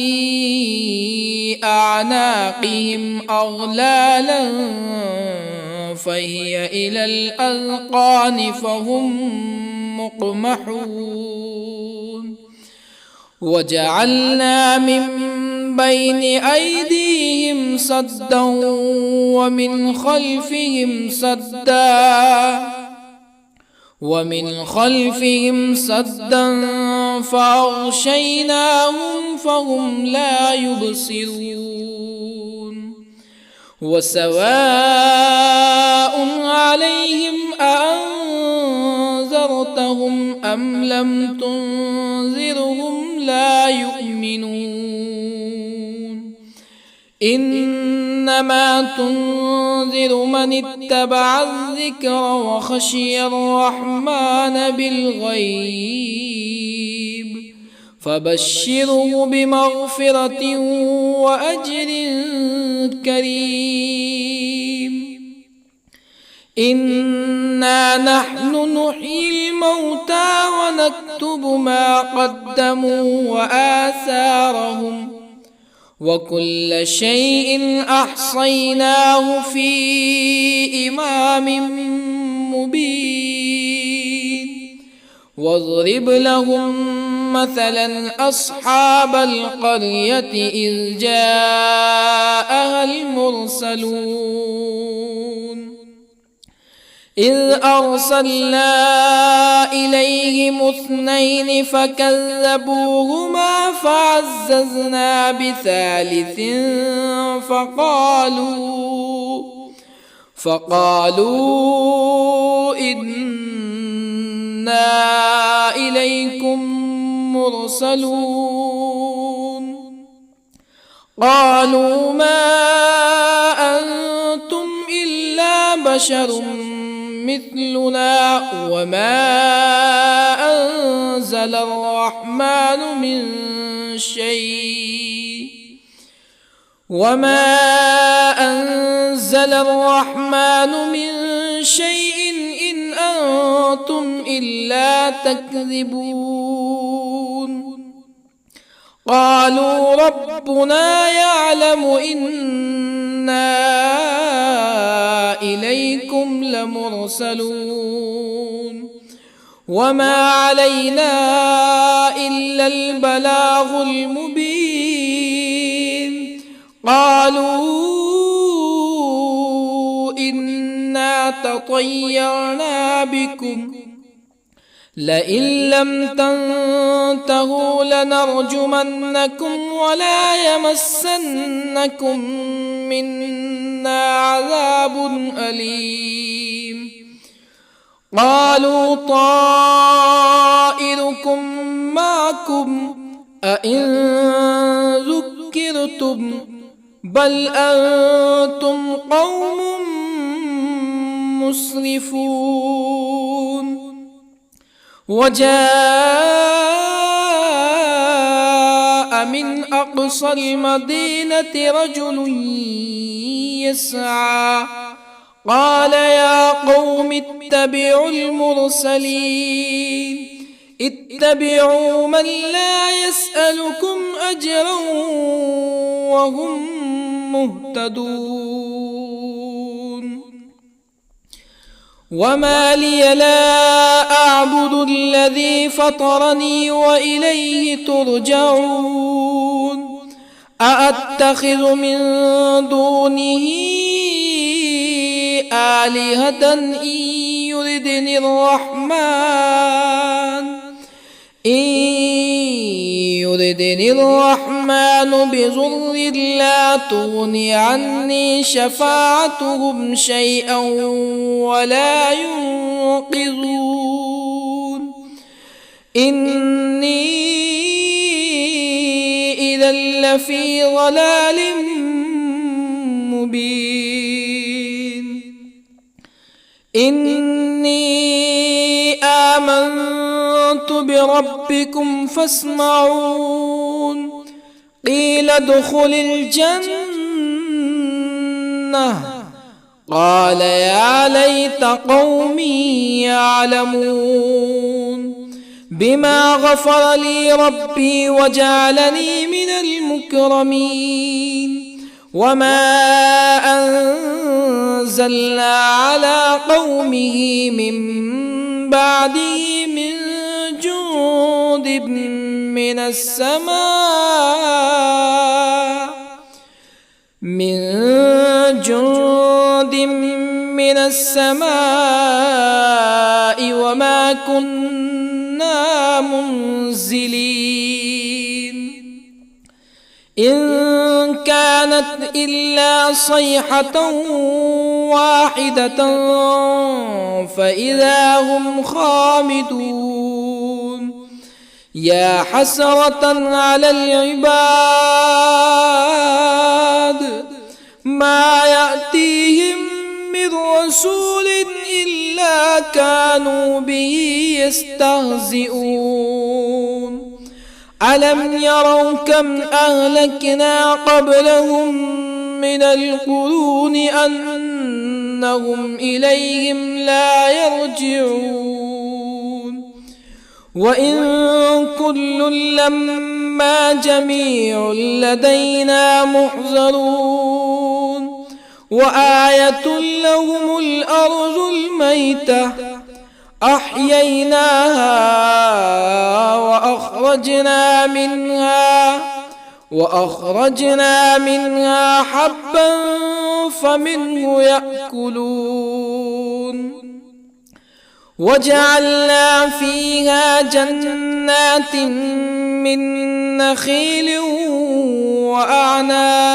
أعناقهم أغلالا فهي إلى الأذقان فهم مقمحون وجعلنا من بين أيديهم سدا ومن خلفهم سدا فأغشيناهم فهم لا يبصرون وسواء عليهم أأنذرتهم أم لم تنذرهم لا يؤمنون إنما تنذر من اتبع الذكر وخشي الرحمن بالغيب فبشره بمغفرة وأجر كريم إنا نحن نحيي الموتى ونكتب ما قدموا وآثارهم وكل شيء أحصيناه في إمام مبين واضرب لهم مثلا أصحاب القرية إذ جاءها المرسلون إذ أرسلنا إليهم اثنين فكذبوهما فعززنا بثالث فقالوا إنا إليكم مرسلون قالوا ما أنتم إلا بشر مثلنا وما أنزل الرحمن من شيء إن أنتم إلا تكذبون قالوا ربنا يعلم إنا إليكم لمرسلون وما علينا إلا البلاغ المبين قالوا إنا تطيرنا بكم لئن لم تنتهوا لنرجمنكم ولا يمسنكم منا عذاب أليم قالوا طائركم معكم أئن ذكرتم بل أنتم قوم مسرفون وجاء من أقصى المدينة رجل يسعى قال يا قوم اتبعوا المرسلين اتبعوا من لا يسألكم أجرا وهم مهتدون وما لي لا أعبد الذي فطرني وإليه ترجعون أأتخذ من دونه آلهة إن يردني الرحمن بضر لا تغني عني شفاعتهم شيئا ولا ينقذون إني إذا لفي ضلال مبين إني آمنت بربكم فاسمعون قيل ادخل الجنة قال يا ليت قومي يعلمون بما غفر لي ربي وجعلني من المكرمين وما أنزلنا على قومه من بعده من جند من السماء وما كنا منزلين إن كانت إلا صيحة واحدة فإذا هم خامدون يا حسرة على العباد ما يأتيهم من رسول إلا كانوا به يستهزئون ألم يروا كم أهلكنا قبلهم من القرون أنهم إليهم لا يرجعون وإن كل لما جميع لدينا محضرون وآية لهم الأرض الميتة أحييناها وأخرجنا منها حبا فمنه يأكلون وجعلنا فيها جنات من نخيل وأعناب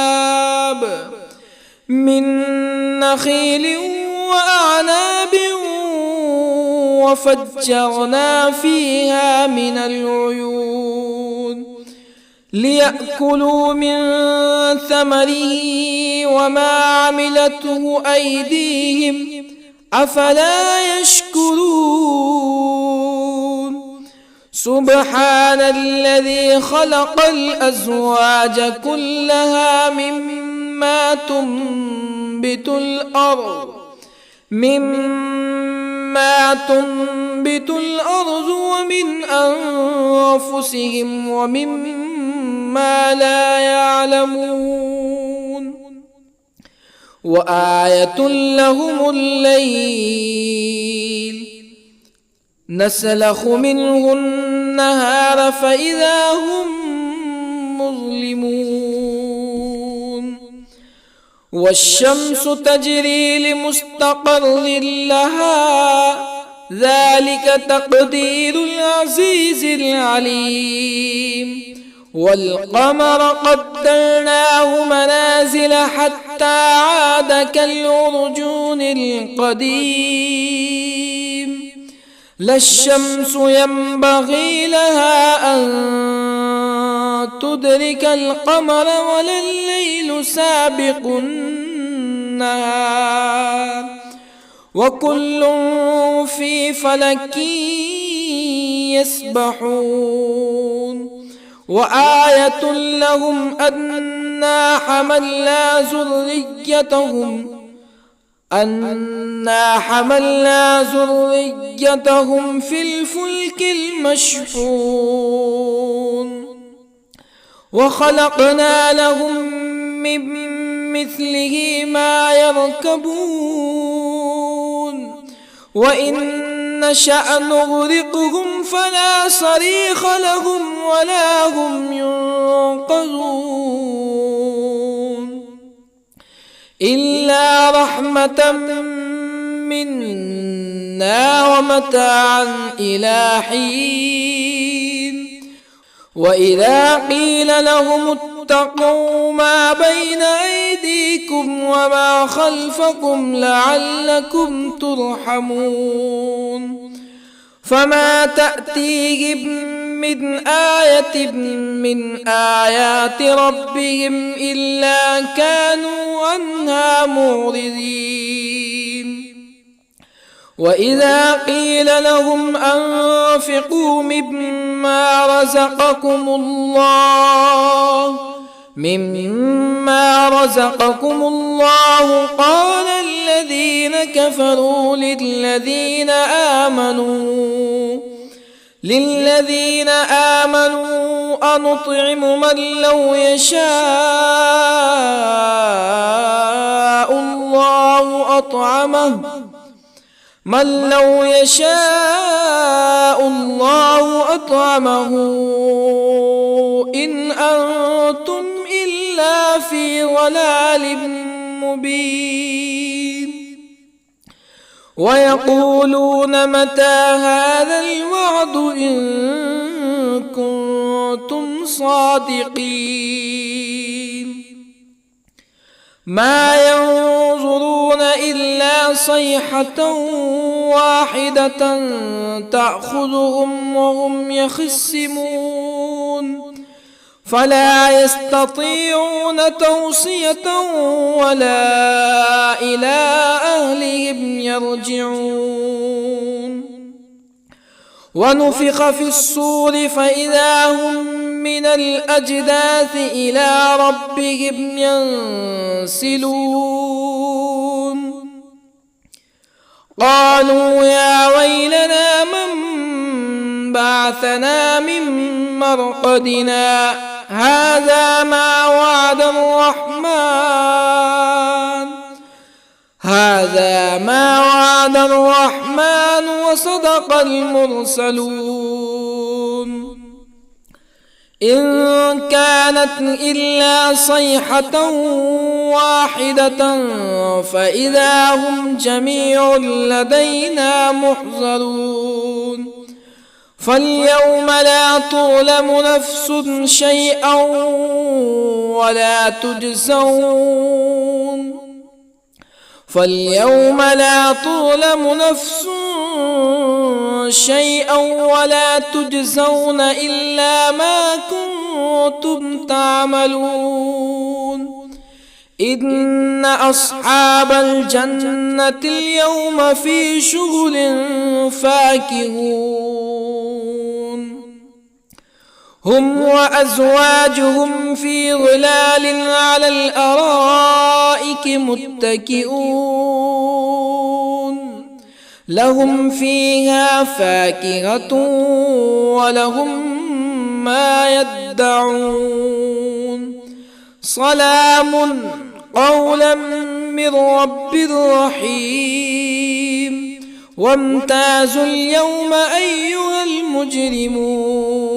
وفجرنا فيها من العيون ليأكلوا من ثمره وما عملته أيديهم أفلا يشكرون سبحان الذي خلق الأزواج كلها مما تنبت الأرض ومن أنفسهم ومما لا يعلمون وآية لهم الليل نسلخ منه النهار فإذا هم مظلمون والشمس تجري لمستقر لها ذلك تقدير العزيز العليم والقمر قدرناه منازل حتى عاد كالعرجون القديم لا الشمس ينبغي لها أن تدرك القمر ولا الليل سابق النهار وكل في فلك يسبحون وآية لهم أنا حملنا ذريتهم في الفلك المشحون وخلقنا لهم من مثله ما يركبون وإن نشأ نغرقهم فلا صريخ لهم ولا هم ينقذون إلا رحمة منا ومتاعا إلى حين وإذا قيل لهم اتقوا ما بين أيديكم وما خلفكم لعلكم ترحمون فما تأتيهم من آية من آيات ربهم إلا كانوا عنها معرضين وإذا قيل لهم أنفقوا مما رزقكم الله قال الذين كفروا للذين آمنوا أنطعم من لو يشاء الله أطعمه إن أنتم إلا في ضلال مبين ويقولون متى هذا الوعد إن كنتم صادقين ما ينظرون إلا صيحة واحدة تأخذهم وهم يخصمون فلا يستطيعون توصية ولا إلى أهلهم يرجعون ونفخ في الصور فإذا هم من الأجداث إلى ربهم ينسلون قالوا يا ويلنا من بعثنا من مرقدنا هذا ما وعد الرحمن وصدق المرسلون إن كانت إلا صيحة واحدة فإذا هم جميع لدينا محضرون فاليوم لا تظلم نفس شيئا ولا تجزون إلا ما كنتم تعملون إن أصحاب الجنة اليوم في شغل فاكهون هم وأزواجهم في ظلال على الأرائك متكئون لهم فيها فاكهة ولهم ما يدعون سلام قولا من رب رحيم وامتازوا اليوم أيها المجرمون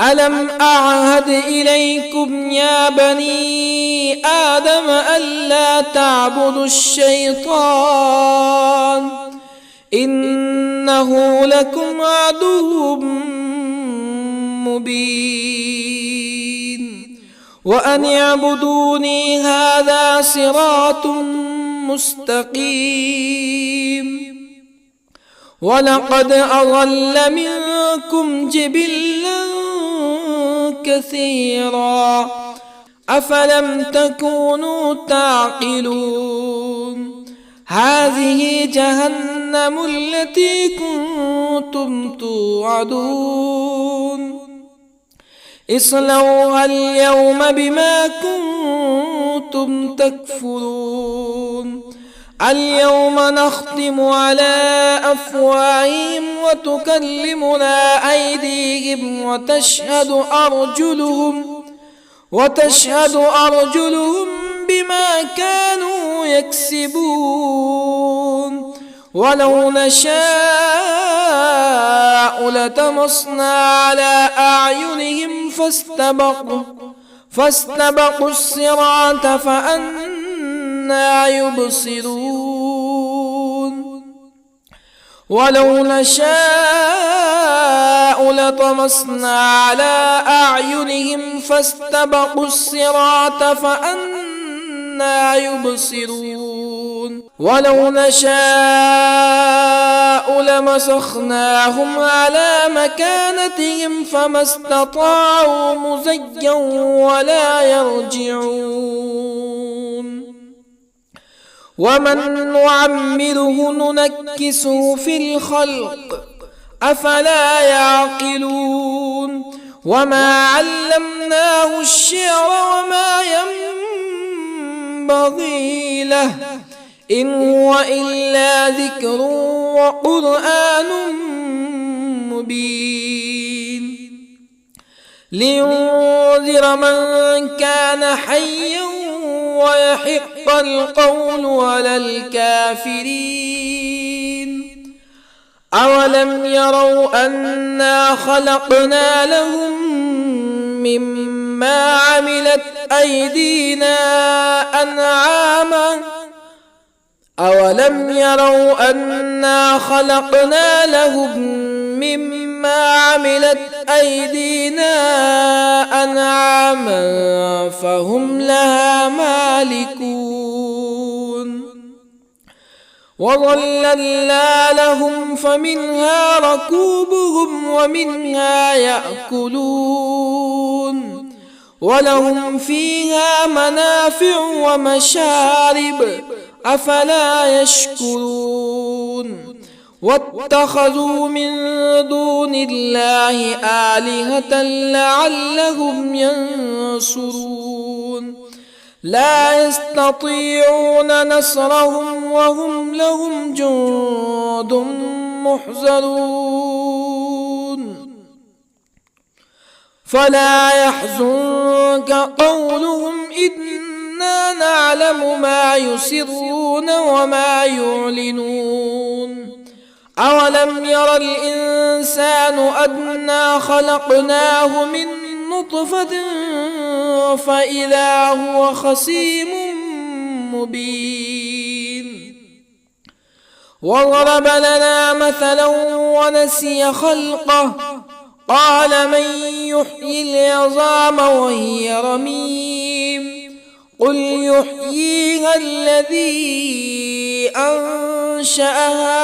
ألم أعهد إليكم يا بني آدم ألا تعبدوا الشيطان إنه لكم عدو مبين وأن اعبدوني هذا صراط مستقيم ولقد أضل منكم جبلا كثيرا أفلم تكونوا تعقلون هذه جهنم التي كنتم توعدون اصلوها اليوم بما كنتم تكفرون اليوم نختم على أفواههم وتكلمنا أيديهم وتشهد أرجلهم بما كانوا يكسبون ولو نشاء لطمسنا على أعينهم فاستبقوا الصراط فأنى يبصرون ولو نشاء لطمسنا على أعينهم فاستبقوا الصراط فأنى يبصرون ولو نشاء لمسخناهم على مكانتهم فما استطاعوا مزيا ولا يرجعون ومن نعمره ننكسه في الخلق أفلا يعقلون وما علمناه الشعر وما ينبغي له إن هو إلا ذكر وقرآن مبين لينذر من كان حيا ويحق القول على الكافرين أولم يروا أنا خلقنا لهم مما عملت أيدينا أنعاما أولم يروا أنا خلقنا لهم مما عملت أيدينا أنعاما فهم لها مالكون وظللنا لهم فمنها ركوبهم ومنها يأكلون ولهم فيها منافع ومشارب أفلا يشكرون واتخذوا من دون الله آلهة لعلهم ينصرون لا يستطيعون نصرهم وهم لهم جند محضرون فلا يحزنك قولهم إنا نعلم ما يسرون وما يعلنون أولم ير الإنسان أنا خلقناه من نطفة فإذا هو خصيم مبين وضرب لنا مثلا ونسي خلقه قال من يحيي العظام وهي رميم قل يحييها الذي أنشأها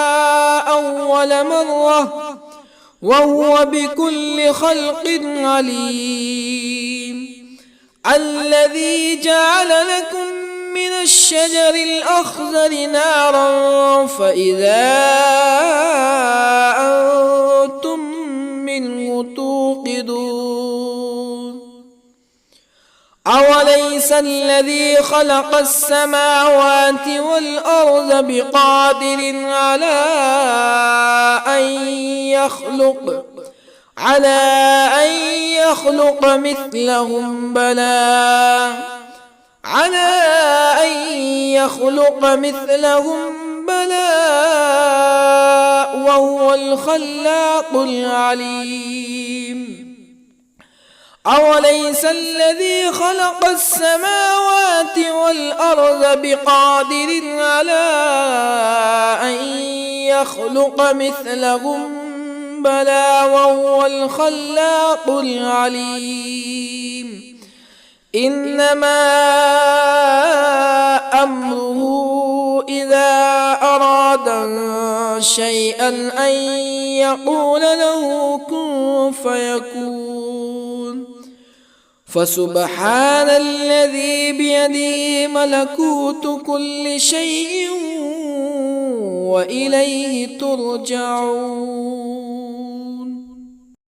أول مرة وهو بكل خلق عليم الذي جعل لكم من الشجر الأخضر نارا فإذا أنتم منه توقدون أوليس الذي خلق السماوات والأرض بقادر على أن يخلق مثلهم بلى وهو الخلاق العليم أوليس الذي خلق السماوات والأرض بقادر على أن يخلق مثلهم بلى وهو الخلاق العليم إنما أمره إذا أراد شيئا أن يقول له كن فيكون فسبحان الذي بيده ملكوت كل شيء وإليه ترجعون.